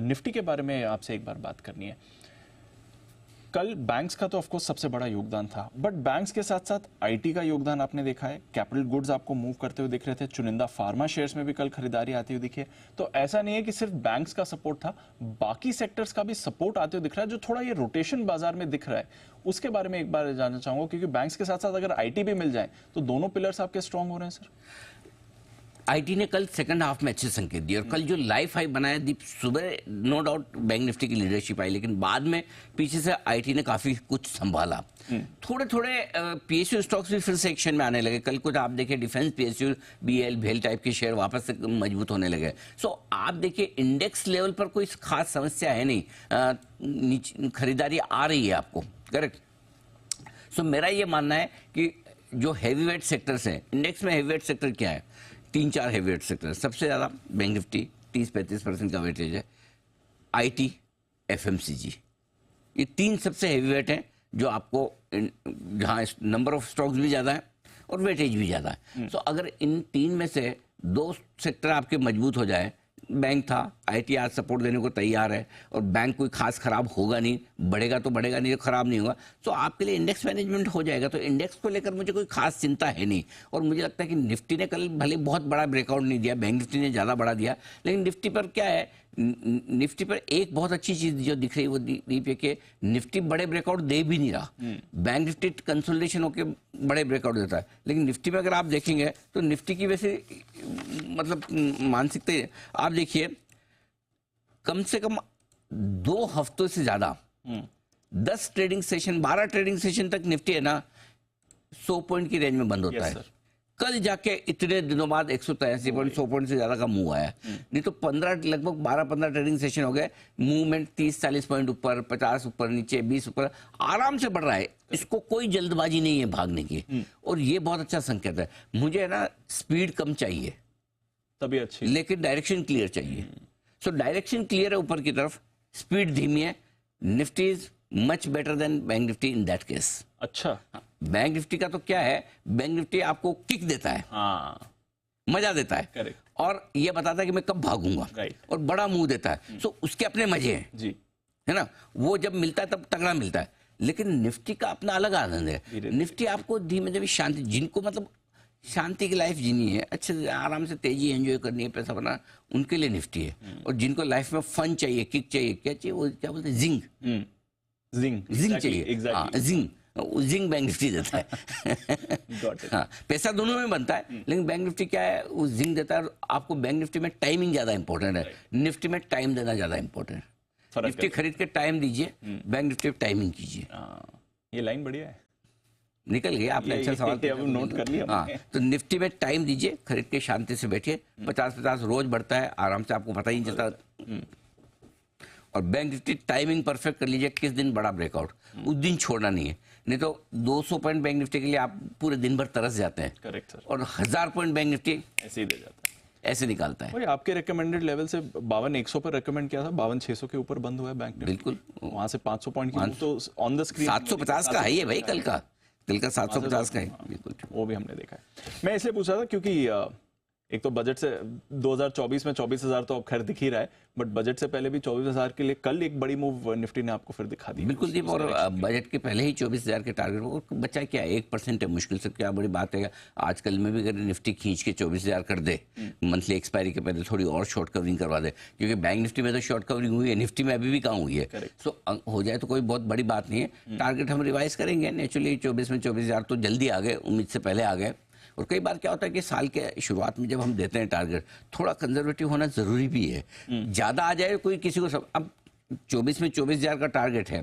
Nifty के बारे में आपसे एक बार बात करनी है। कल बैंक्स का तो ऑफकोर्स सबसे बड़ा योगदान था, बट बैंक्स के साथ साथ आईटी का योगदान आपने देखा है। कैपिटल गुड्स आपको मूव करते हुए दिख रहे थे, चुनिंदा फार्मा शेयर्स में भी कल खरीदारी आती हुई दिखी है। तो ऐसा नहीं है कि सिर्फ बैंक्स का सपोर्ट था, बाकी सेक्टर्स का भी सपोर्ट आते हुए दिख रहा है, जो थोड़ा ये रोटेशन बाजार में दिख रहा है उसके बारे में एक बार जानना चाहूंगा, क्योंकि बैंक्स के साथ साथ अगर आईटी भी मिल जाए तो दोनों पिलर्स आपके स्ट्रांग हो रहे हैं सर। आईटी ने कल सेकंड हाफ में अच्छे संकेत दिए और कल जो लाइफ हाई बनाया दीप, सुबह नो डाउट बैंक निफ्टी की लीडरशिप आई, लेकिन बाद में पीछे से आईटी ने काफी कुछ संभाला। थोड़े थोड़े पीएसयू स्टॉक्स भी फिर से एक्शन में आने लगे। कल कुछ आप देखिए डिफेंस पीएसयू, बीएल, भेल टाइप के शेयर वापस से मजबूत होने लगे। सो आप देखिए इंडेक्स लेवल पर कोई खास समस्या है नहीं, खरीदारी आ रही है आपको, करेक्ट। सो मेरा ये मानना है कि जो हैवीवेट सेक्टर्स हैं, इंडेक्स में हैवीवेट सेक्टर क्या है, 3-4 हैवीवेट सेक्टर। सबसे ज़्यादा बैंक निफ्टी 30-35% का वेटेज है, आईटी, एफएमसीजी, ये 3 सबसे हैवीवेट हैं जो आपको जहाँ नंबर ऑफ स्टॉक्स भी ज़्यादा है और वेटेज भी ज़्यादा है। तो अगर इन 3 में से 2 सेक्टर आपके मजबूत हो जाए, बैंक था, आईटी आज सपोर्ट देने को तैयार है और बैंक कोई खास खराब होगा नहीं, बढ़ेगा तो बढ़ेगा, नहीं तो खराब नहीं होगा, तो आपके लिए इंडेक्स मैनेजमेंट हो जाएगा। तो इंडेक्स को लेकर मुझे कोई खास चिंता है नहीं। और मुझे लगता है कि निफ्टी ने कल भले बहुत बड़ा ब्रेकआउट नहीं दिया, बैंक निफ्टी ने ज़्यादा बड़ा दिया, लेकिन निफ्टी पर क्या है, निफ्टी पर एक बहुत अच्छी चीज जो दिख रही है वो दीप है कि निफ्टी बड़े ब्रेकआउट दे भी नहीं रहा। बैंक निफ्टी कंसोलिडेशन होकर बड़े ब्रेकआउट देता है, लेकिन निफ्टी में अगर आप देखेंगे तो निफ्टी की वैसे मतलब मानसिकता आप देखिए, कम से कम 2 हफ्तों से ज्यादा 10 ट्रेडिंग सेशन, 12 ट्रेडिंग सेशन तक निफ्टी है ना 100 पॉइंट की रेंज में बंद होता है। कल जाके इतने दिनों बाद 183 पॉइंट, 100 पॉइंट से ज्यादा का मूव आया। नहीं तो 15 लगभग 12-15 ट्रेडिंग सेशन हो गए, मूवमेंट 30-40 पॉइंट ऊपर, 50 ऊपर नीचे, 20 ऊपर, आराम से बढ़ रहा है। इसको कोई जल्दबाजी नहीं है भागने की, और ये बहुत अच्छा संकेत है। मुझे है ना स्पीड कम चाहिए तभी अच्छी, लेकिन डायरेक्शन क्लियर चाहिए। सो डायरेक्शन क्लियर है ऊपर की तरफ, स्पीड धीमी है। Nifty is much better than bank Nifty in that case. अच्छा, बैंक निफ्टी का तो क्या है, बैंक निफ्टी आपको किक देता है, मजा देता है, करेक्ट, और ये बताता है कि मैं कब भागूंगा, और बड़ा मुंह देता है। सो उसके अपने मजे हैं जी, है ना, वो जब मिलता है तब तगड़ा मिलता है। लेकिन निफ्टी का अपना अलग आनंद है। निफ्टी आपको धीमे धीमे शांति, जिनको मतलब शांति की लाइफ जीनी है, अच्छे से आराम से तेजी एंजॉय करनी है, पैसा बनाना, उनके लिए निफ्टी है। और जिनको लाइफ में फन चाहिए, किक चाहिए, क्या चाहिए, वो क्या बोलते हैं, जिंग चाहिए, जिंग बैंक निफ्टी देता है। हाँ, पैसा दोनों में बनता है, लेकिन बैंक निफ्टी क्या है, वो जिंग देता है। आपको बैंक निफ्टी में टाइमिंग ज्यादा इंपॉर्टेंट है, निफ्टी में टाइम देना ज्यादा इंपॉर्टेंट है। निफ्टी खरीद के टाइम दीजिए, बैंक निफ्टी टाइमिंग कीजिए। ये लाइन बढ़िया है, निकल गया, आपने अच्छा सवाल नोट कर लिया। हाँ, तो निफ्टी में टाइम दीजिए, खरीद के शांति से बैठिए। 50-50 रोज बढ़ता है आराम से, आपको पता ही नहीं चलता। और बैंक निफ्टी टाइमिंग परफेक्ट कर लीजिए, किस दिन बड़ा ब्रेकआउट, उस दिन छोड़ना नहीं है। नहीं तो 200 पॉइंट बैंक निफ्टी के लिए आप पूरे दिन भर तरस जाते हैं। Correct sir. और 1000 पॉइंट बैंक निफ्टी ऐसे ही दे जाता है, ऐसे निकालता है। और आपके रिकमेंडेड लेवल से 52,100 पर रिकमेंड किया था, 52,600 के ऊपर बंद हुआ है बैंक निफ्टी। बिल्कुल, वहां से 500 पॉइंट की तो ऑन द स्क्रीन 750 का है ये भाई, कल का 750 का है, बिल्कुल वो भी हमने देखा है। मैं इसलिए पूछ रहा था क्योंकि एक तो बजट से 2024 में 24,000 तो अब खैर दिख ही रहा है, बट बजट से पहले भी 24,000 के लिए कल एक बड़ी मूव निफ्टी ने आपको फिर दिखा दी। बिल्कुल दीप, और बजट के पहले ही 24,000 के टारगेट को बचा क्या, 1% है, मुश्किल से, क्या बड़ी बात है। आजकल में भी अगर निफ्टी खींच के 24,000 कर दे मंथली एक्सपायरी के पहले, थोड़ी और शॉर्ट कवरिंग करवा दे, क्योंकि बैंक निफ्टी में तो शॉर्ट कवरिंग हुई है, निफ्टी में अभी भी कहाँ हुई है। सो हो जाए तो कोई बहुत बड़ी बात नहीं है। टारगेट हम रिवाइज करेंगे नेचुरली, 24 में 24,000 तो जल्दी आ गए, उम्मीद से पहले आ गए। और कई बार क्या होता है कि साल के शुरुआत में जब हम देते हैं टारगेट, थोड़ा कंजर्वेटिव होना जरूरी भी है। ज्यादा आ जाए कोई किसी को, सब अब 24 में 24,000 का टारगेट है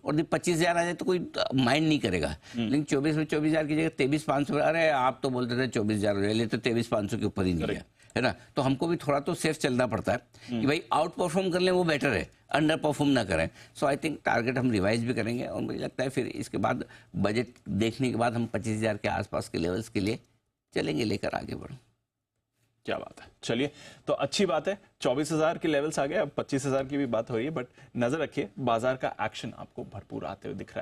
और 25,000 आ जाए तो कोई माइंड नहीं करेगा। लेकिन 24 में 24,000 की जगह 23,500, अरे आप तो बोलते थे 24,000 ले ले, तो 23,500 के ऊपर ही नहीं गया, है ना। तो हमको भी थोड़ा तो सेफ चलना पड़ता है कि भाई आउट परफॉर्म कर लें वो बेटर है, अंडर परफॉर्म ना करें। सो आई थिंक टारगेट हम रिवाइज भी करेंगे, और मुझे लगता है फिर इसके बाद बजट देखने के बाद हम 25,000 के आसपास के लेवल्स के लिए चलेंगे, लेकर आगे बढ़ो। क्या बात है, चलिए तो अच्छी बात है, 24,000 के लेवल्स आ गए, अब 25,000 की भी बात हो रही है, बट नजर रखिए बाजार का एक्शन आपको भरपूर आते हुए दिख रहा है।